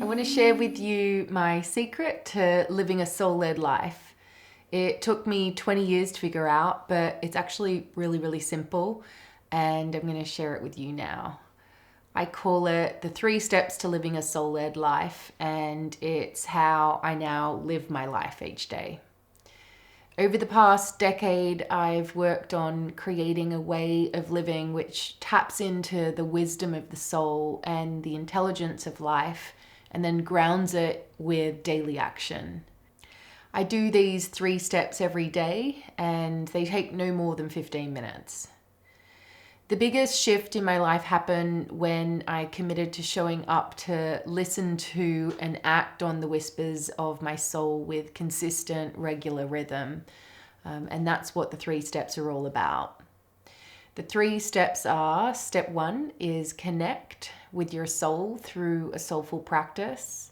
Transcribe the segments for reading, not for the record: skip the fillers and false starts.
want to share with you my secret to living a soul-led life. It took me 20 years to figure out, but it's actually really, really simple, and I'm going to share it with you now. I call it the 3 steps to living a soul-led life, and it's how I now live my life each day. Over the past decade, I've worked on creating a way of living which taps into the wisdom of the soul and the intelligence of life, and then grounds it with daily action. I do these 3 steps every day, and they take no more than 15 minutes. The biggest shift in my life happened when I committed to showing up to listen to and act on the whispers of my soul with consistent, regular rhythm. And that's what the 3 steps are all about. The 3 steps are, step 1 is connect with your soul through a soulful practice.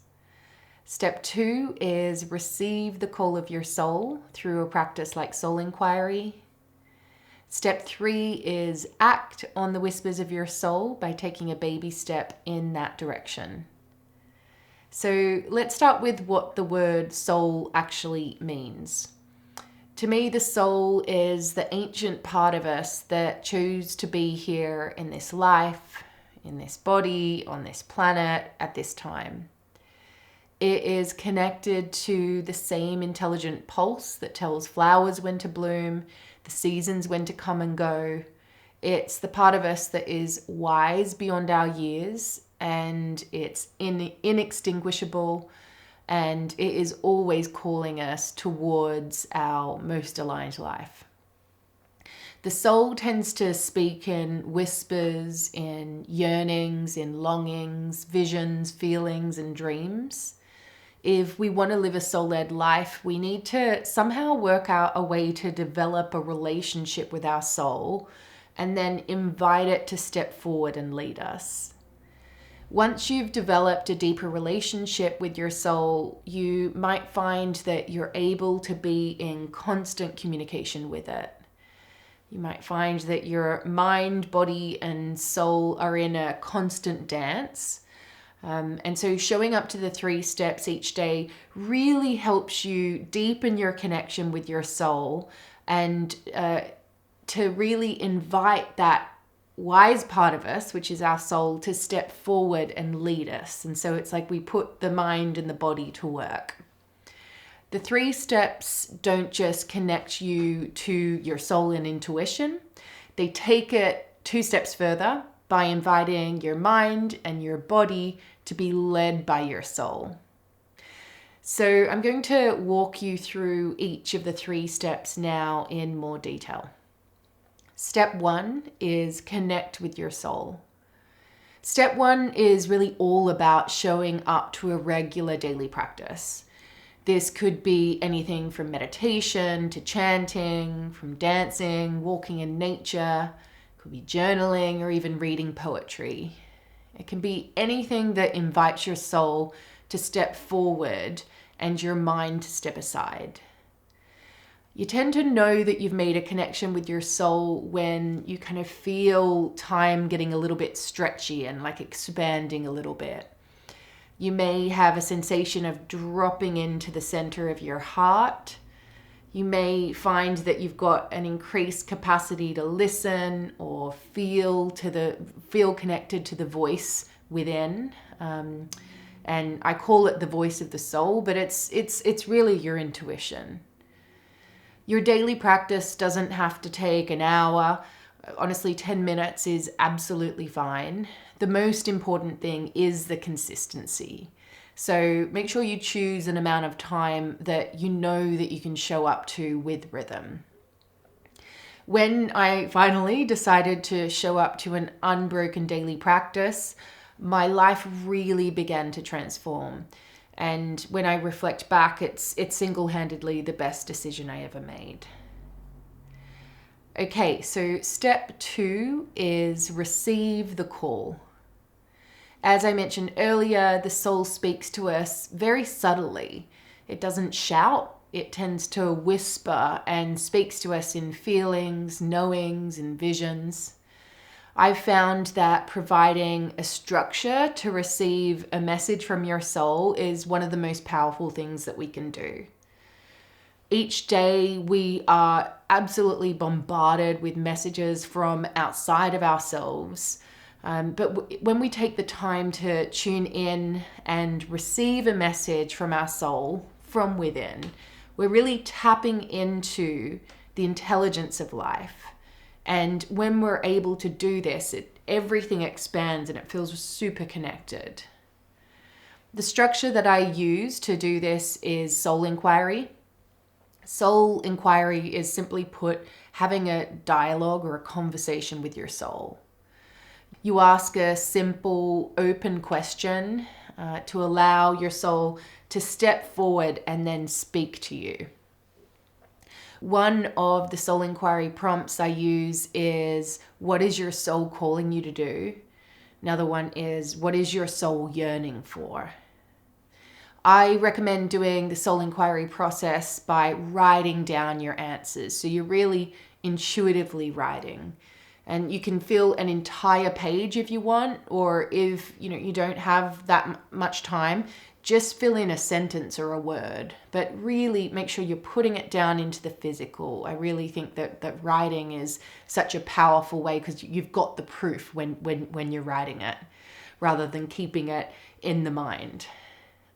Step 2 is receive the call of your soul through a practice like soul inquiry. Step 3 is act on the whispers of your soul by taking a baby step in that direction. So let's start with what the word soul actually means. To me, the soul is the ancient part of us that chose to be here in this life, in this body, on this planet, at this time. It is connected to the same intelligent pulse that tells flowers when to bloom, the seasons when to come and go. It's the part of us that is wise beyond our years, and it's inextinguishable, and it is always calling us towards our most aligned life. The soul tends to speak in whispers, in yearnings, in longings, visions, feelings, and dreams. If we want to live a soul-led life, we need to somehow work out a way to develop a relationship with our soul and then invite it to step forward and lead us. Once you've developed a deeper relationship with your soul, you might find that you're able to be in constant communication with it. You might find that your mind, body, and soul are in a constant dance. And so showing up to the 3 steps each day really helps you deepen your connection with your soul and to really invite that wise part of us, which is our soul, to step forward and lead us. And so it's like we put the mind and the body to work. The 3 steps don't just connect you to your soul and intuition. They take it 2 steps further by inviting your mind and your body to be led by your soul. So I'm going to walk you through each of the 3 steps now in more detail. Step 1 is connect with your soul. Step 1 is really all about showing up to a regular daily practice. This could be anything from meditation to chanting, from dancing, walking in nature. It could be journaling or even reading poetry. It can be anything that invites your soul to step forward and your mind to step aside. You tend to know that you've made a connection with your soul when you kind of feel time getting a little bit stretchy and like expanding a little bit. You may have a sensation of dropping into the center of your heart. You may find that you've got an increased capacity to listen or feel connected to the voice within. And I call it the voice of the soul, but it's really your intuition. Your daily practice doesn't have to take an hour. Honestly, 10 minutes is absolutely fine. The most important thing is the consistency. So make sure you choose an amount of time that you know that you can show up to with rhythm. When I finally decided to show up to an unbroken daily practice, my life really began to transform. And when I reflect back, it's single-handedly the best decision I ever made. Okay, so step 2 is receive the call. As I mentioned earlier, the soul speaks to us very subtly. It doesn't shout, it tends to whisper and speaks to us in feelings, knowings, and visions. I've found that providing a structure to receive a message from your soul is one of the most powerful things that we can do. Each day we are absolutely bombarded with messages from outside of ourselves. But when we take the time to tune in and receive a message from our soul from within, we're really tapping into the intelligence of life. And when we're able to do this, everything expands and it feels super connected. The structure that I use to do this is soul inquiry. Soul inquiry is simply put having a dialogue or a conversation with your soul. You ask a simple, open question to allow your soul to step forward and then speak to you. One of the soul inquiry prompts I use is, what is your soul calling you to do? Another one is, what is your soul yearning for? I recommend doing the soul inquiry process by writing down your answers. So you're really intuitively writing. And you can fill an entire page if you want, or if you don't have that much time, just fill in a sentence or a word, but really make sure you're putting it down into the physical. I really think that writing is such a powerful way because you've got the proof when you're writing it, rather than keeping it in the mind.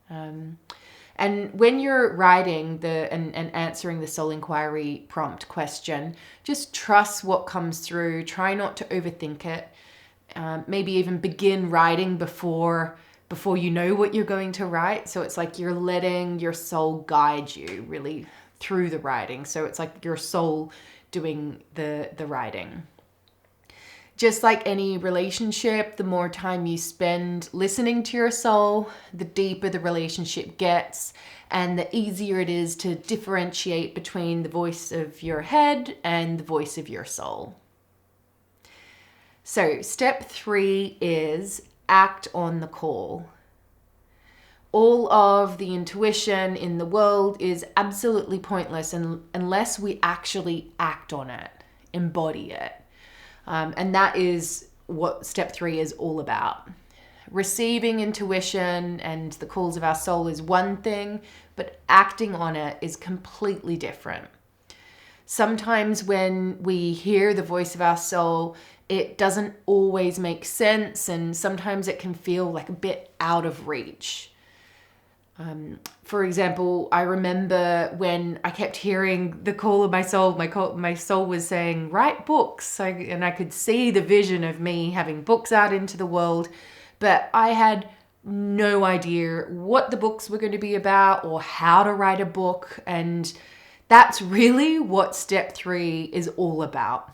And when you're writing and answering the soul inquiry prompt question, just trust what comes through. Try not to overthink it. Maybe even begin writing before you know what you're going to write. So it's like you're letting your soul guide you really through the writing. So it's like your soul doing the writing. Just like any relationship, the more time you spend listening to your soul, the deeper the relationship gets, and the easier it is to differentiate between the voice of your head and the voice of your soul. So step 3 is act on the call. All of the intuition in the world is absolutely pointless unless we actually act on it, embody it. And that is what step 3 is all about. Receiving intuition and the calls of our soul is one thing, but acting on it is completely different. Sometimes when we hear the voice of our soul, it doesn't always make sense, and sometimes it can feel like a bit out of reach. For example, I remember when I kept hearing the call of my soul, my soul was saying, write books. And I could see the vision of me having books out into the world, but I had no idea what the books were going to be about or how to write a book. And that's really what step 3 is all about.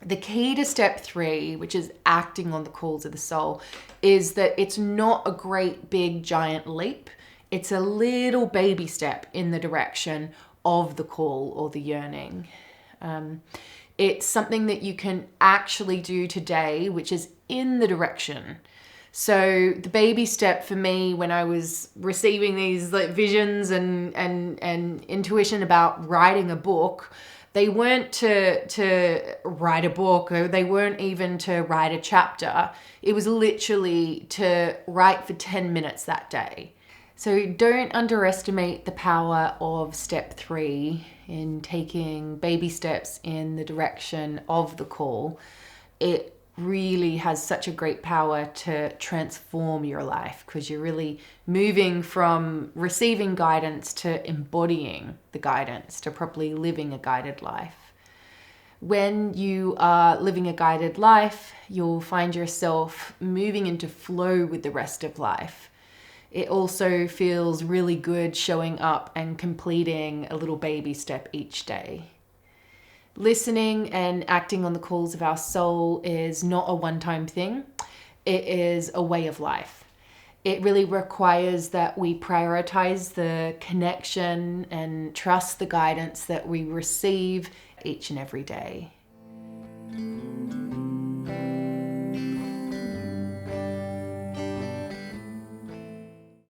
The key to step 3, which is acting on the calls of the soul, is that it's not a great big giant leap. It's a little baby step in the direction of the call or the yearning. It's something that you can actually do today, which is in the direction. So the baby step for me when I was receiving these visions and intuition about writing a book, they weren't to write a book, or they weren't even to write a chapter. It was literally to write for 10 minutes that day. So don't underestimate the power of step 3 in taking baby steps in the direction of the call. It really has such a great power to transform your life, because you're really moving from receiving guidance to embodying the guidance, to properly living a guided life. When you are living a guided life, you'll find yourself moving into flow with the rest of life. It also feels really good showing up and completing a little baby step each day. Listening and acting on the calls of our soul is not a one-time thing. It is a way of life. It really requires that we prioritize the connection and trust the guidance that we receive each and every day.